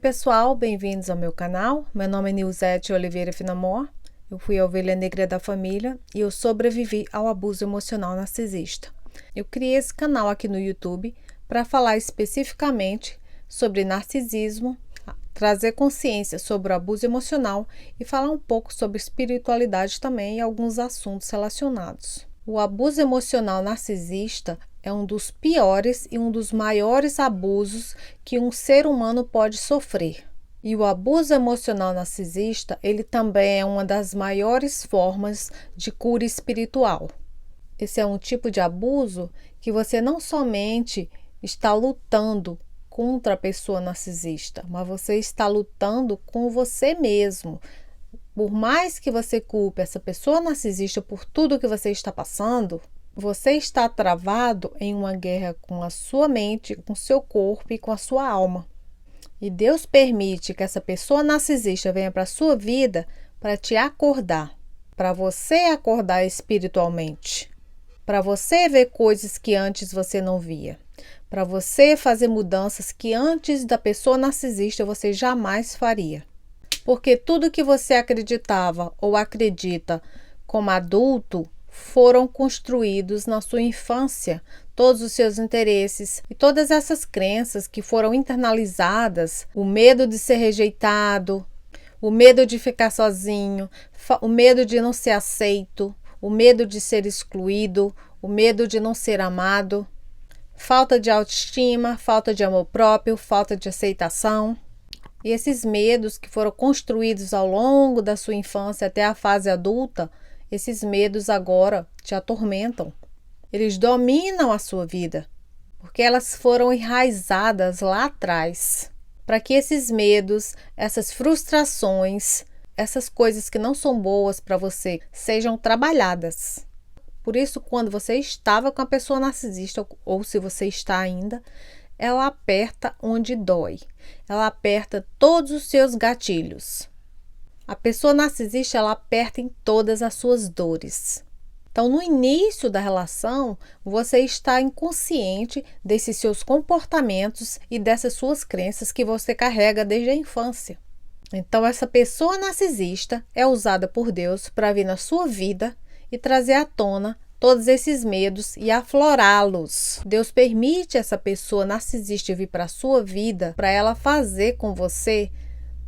pessoal, bem-vindos ao meu canal. Meu nome é Nilzete Oliveira Finamor. Eu fui a ovelha negra da família e eu sobrevivi ao abuso emocional narcisista. Eu criei esse canal aqui no YouTube para falar especificamente sobre narcisismo, trazer consciência sobre o abuso emocional e falar um pouco sobre espiritualidade também e alguns assuntos relacionados. O abuso emocional narcisista é um dos piores e um dos maiores abusos que um ser humano pode sofrer. E o abuso emocional narcisista, ele também é uma das maiores formas de cura espiritual. Esse é um tipo de abuso que você não somente está lutando contra a pessoa narcisista, mas você está lutando com você mesmo. Por mais que você culpe essa pessoa narcisista por tudo que você está passando, você está travado em uma guerra com a sua mente, com o seu corpo e com a sua alma. E Deus permite que essa pessoa narcisista venha para a sua vida para te acordar, para você acordar espiritualmente, para você ver coisas que antes você não via, para você fazer mudanças que antes da pessoa narcisista você jamais faria. Porque tudo que você acreditava ou acredita como adulto foram construídos na sua infância, todos os seus interesses e todas essas crenças que foram internalizadas, o medo de ser rejeitado, o medo de ficar sozinho, o medo de não ser aceito, o medo de ser excluído, o medo de não ser amado, falta de autoestima, falta de amor próprio, falta de aceitação. E esses medos que foram construídos ao longo da sua infância até a fase adulta, esses medos agora te atormentam. Eles dominam a sua vida, porque elas foram enraizadas lá atrás. Para que esses medos, essas frustrações, essas coisas que não são boas para você, sejam trabalhadas. Por isso, quando você estava com a pessoa narcisista, ou se você está ainda, ela aperta onde dói. Ela aperta todos os seus gatilhos. A pessoa narcisista, ela aperta em todas as suas dores. Então, no início da relação, você está inconsciente desses seus comportamentos e dessas suas crenças que você carrega desde a infância. Então, essa pessoa narcisista é usada por Deus para vir na sua vida e trazer à tona todos esses medos e aflorá-los. Deus permite essa pessoa narcisista vir para a sua vida para ela fazer com você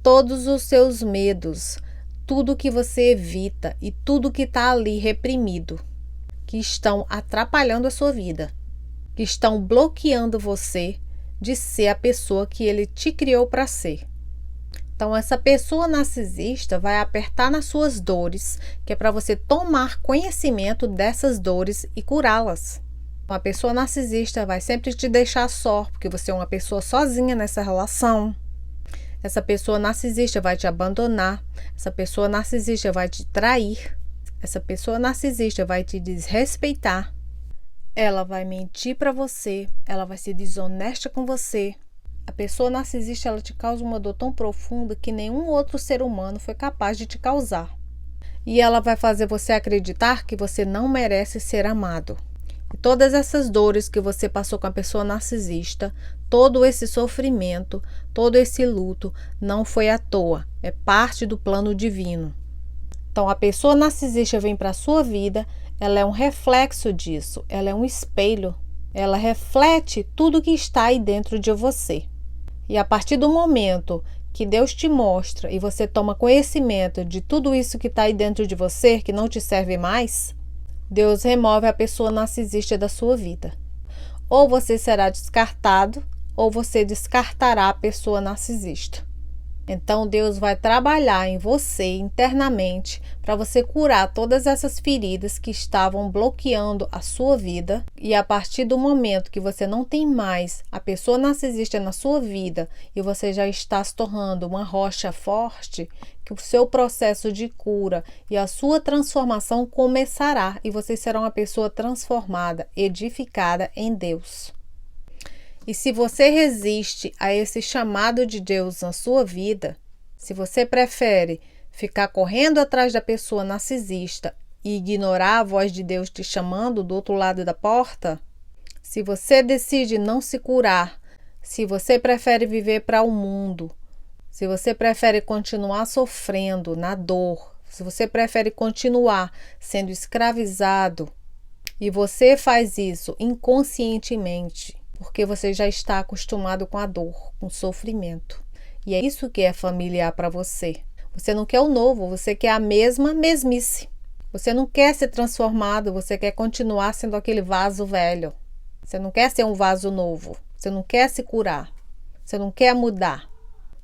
todos os seus medos, tudo que você evita e tudo que está ali reprimido, que estão atrapalhando a sua vida, que estão bloqueando você de ser a pessoa que ele te criou para ser. Então, essa pessoa narcisista vai apertar nas suas dores, que é para você tomar conhecimento dessas dores e curá-las. Uma pessoa narcisista vai sempre te deixar só, porque você é uma pessoa sozinha nessa relação. Essa pessoa narcisista vai te abandonar. Essa pessoa narcisista vai te trair. Essa pessoa narcisista vai te desrespeitar. Ela vai mentir para você. Ela vai ser desonesta com você. A pessoa narcisista, ela te causa uma dor tão profunda que nenhum outro ser humano foi capaz de te causar. E ela vai fazer você acreditar que você não merece ser amado. E todas essas dores que você passou com a pessoa narcisista, todo esse sofrimento, todo esse luto, não foi à toa. É parte do plano divino. Então, a pessoa narcisista vem para a sua vida, ela é um reflexo disso. Ela é um espelho. Ela reflete tudo que está aí dentro de você. E a partir do momento que Deus te mostra e você toma conhecimento de tudo isso que está aí dentro de você, que não te serve mais, Deus remove a pessoa narcisista da sua vida. Ou você será descartado, ou você descartará a pessoa narcisista. Então, Deus vai trabalhar em você internamente para você curar todas essas feridas que estavam bloqueando a sua vida. E a partir do momento que você não tem mais a pessoa narcisista na sua vida e você já está se tornando uma rocha forte, que o seu processo de cura e a sua transformação começará e você será uma pessoa transformada, edificada em Deus. E se você resiste a esse chamado de Deus na sua vida, se você prefere ficar correndo atrás da pessoa narcisista e ignorar a voz de Deus te chamando do outro lado da porta, se você decide não se curar, se você prefere viver para o mundo, Se você prefere continuar sofrendo na dor, se você prefere continuar sendo escravizado, e você faz isso inconscientemente, porque você já está acostumado com a dor, com o sofrimento. E é isso que é familiar para você. Você não quer o novo, você quer a mesma mesmice. Você não quer ser transformado, você quer continuar sendo aquele vaso velho. Você não quer ser um vaso novo. Você não quer se curar. Você não quer mudar.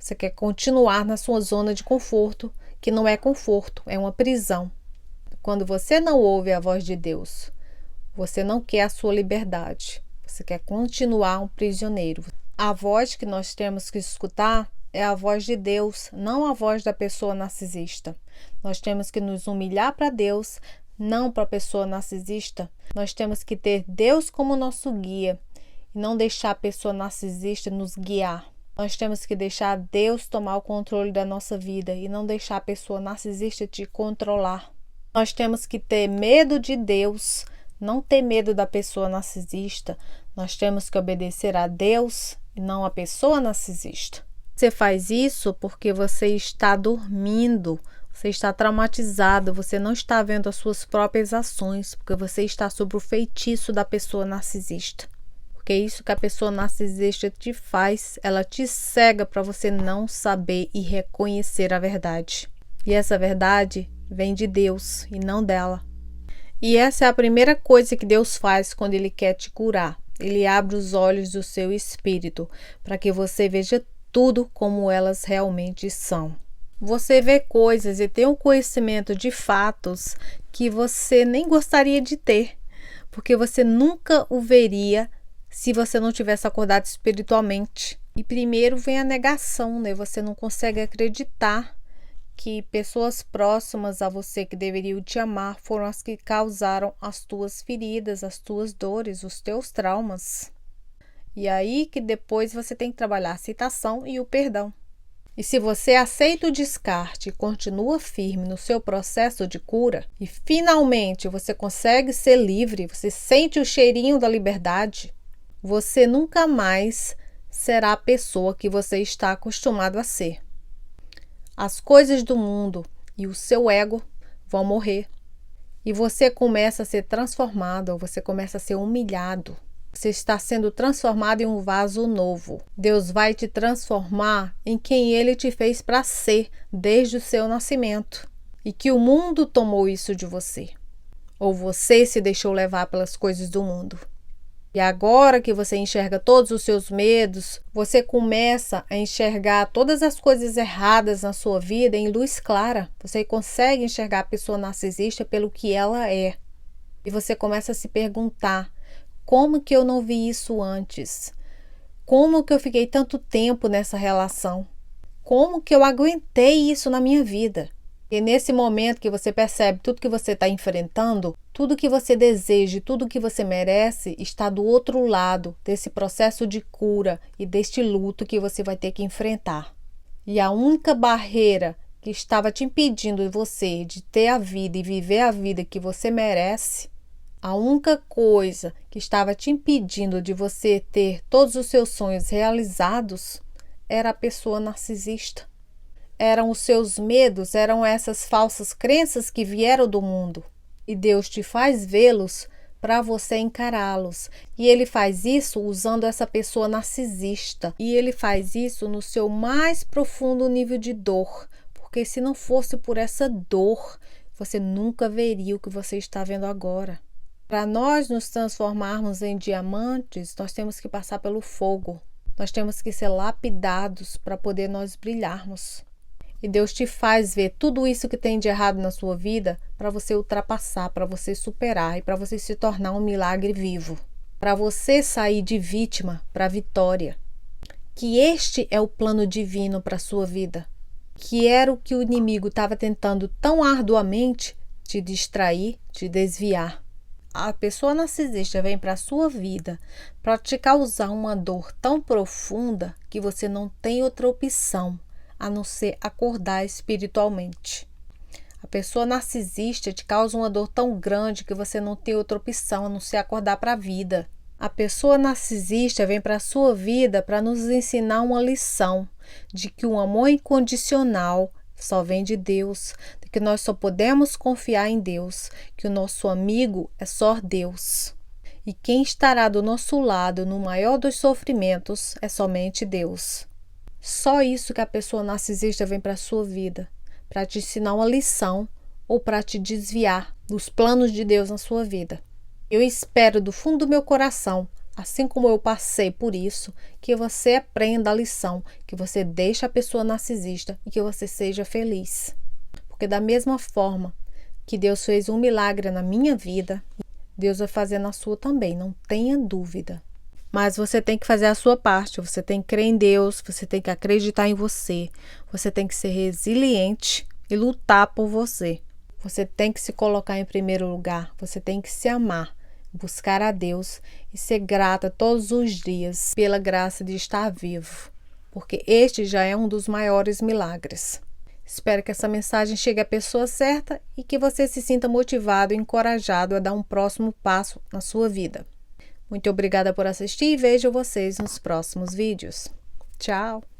Você quer continuar na sua zona de conforto, que não é conforto, é uma prisão. Quando você não ouve a voz de Deus, você não quer a sua liberdade. Você quer continuar um prisioneiro. A voz que nós temos que escutar é a voz de Deus, não a voz da pessoa narcisista. Nós temos que nos humilhar para Deus, não para a pessoa narcisista. Nós temos que ter Deus como nosso guia e não deixar a pessoa narcisista nos guiar. Nós temos que deixar Deus tomar o controle da nossa vida e não deixar a pessoa narcisista te controlar. Nós temos que ter medo de Deus, não ter medo da pessoa narcisista. Nós temos que obedecer a Deus e não a pessoa narcisista. Você faz isso porque você está dormindo, você está traumatizado, você não está vendo as suas próprias ações, porque você está sob o feitiço da pessoa narcisista. Porque é isso que a pessoa narcisista te faz, ela te cega para você não saber e reconhecer a verdade. E essa verdade vem de Deus e não dela. E essa é a primeira coisa que Deus faz quando Ele quer te curar. Ele abre os olhos do seu espírito para que você veja tudo como elas realmente são. Você vê coisas e tem um conhecimento de fatos que você nem gostaria de ter, porque você nunca o veria se você não tivesse acordado espiritualmente. E primeiro vem a negação, né? Você não consegue acreditar que pessoas próximas a você que deveriam te amar foram as que causaram as tuas feridas, as tuas dores, os teus traumas. E aí que depois você tem que trabalhar a aceitação e o perdão. E se você aceita o descarte e continua firme no seu processo de cura, e finalmente você consegue ser livre, você sente o cheirinho da liberdade, você nunca mais será a pessoa que você está acostumado a ser. As coisas do mundo e o seu ego vão morrer. E você começa a ser transformado, ou você começa a ser humilhado. Você está sendo transformado em um vaso novo. Deus vai te transformar em quem Ele te fez para ser desde o seu nascimento. E que o mundo tomou isso de você. Ou você se deixou levar pelas coisas do mundo. E agora que você enxerga todos os seus medos, você começa a enxergar todas as coisas erradas na sua vida em luz clara. Você consegue enxergar a pessoa narcisista pelo que ela é. E você começa a se perguntar, como que eu não vi isso antes? Como que eu fiquei tanto tempo nessa relação? Como que eu aguentei isso na minha vida? E nesse momento que você percebe tudo que você está enfrentando, tudo que você deseja, tudo que você merece está do outro lado desse processo de cura e deste luto que você vai ter que enfrentar. E a única barreira que estava te impedindo de você de ter a vida e viver a vida que você merece, a única coisa que estava te impedindo de você ter todos os seus sonhos realizados era a pessoa narcisista. Eram os seus medos, eram essas falsas crenças que vieram do mundo. E Deus te faz vê-los para você encará-los. E Ele faz isso usando essa pessoa narcisista. E Ele faz isso no seu mais profundo nível de dor. Porque se não fosse por essa dor, você nunca veria o que você está vendo agora. Para nós nos transformarmos em diamantes, nós temos que passar pelo fogo. Nós temos que ser lapidados para poder nós brilharmos. E Deus te faz ver tudo isso que tem de errado na sua vida para você ultrapassar, para você superar e para você se tornar um milagre vivo. Para você sair de vítima para vitória. Que este é o plano divino para a sua vida. Que era o que o inimigo estava tentando tão arduamente te distrair, te desviar. A pessoa narcisista vem para a sua vida para te causar uma dor tão profunda que você não tem outra opção a não ser acordar espiritualmente. A pessoa narcisista te causa uma dor tão grande que você não tem outra opção a não ser acordar para a vida. A pessoa narcisista vem para a sua vida para nos ensinar uma lição, de que o amor incondicional só vem de Deus, de que nós só podemos confiar em Deus, que o nosso amigo é só Deus. E quem estará do nosso lado no maior dos sofrimentos é somente Deus. Só isso que a pessoa narcisista vem para a sua vida, para te ensinar uma lição ou para te desviar dos planos de Deus na sua vida. Eu espero do fundo do meu coração, assim como eu passei por isso, que você aprenda a lição, que você deixe a pessoa narcisista e que você seja feliz. Porque da mesma forma que Deus fez um milagre na minha vida, Deus vai fazer na sua também, não tenha dúvida. Mas você tem que fazer a sua parte, você tem que crer em Deus, você tem que acreditar em você, você tem que ser resiliente e lutar por você. Você tem que se colocar em primeiro lugar, você tem que se amar, buscar a Deus e ser grata todos os dias pela graça de estar vivo, porque este já é um dos maiores milagres. Espero que essa mensagem chegue à pessoa certa e que você se sinta motivado e encorajado a dar um próximo passo na sua vida. Muito obrigada por assistir e vejo vocês nos próximos vídeos. Tchau!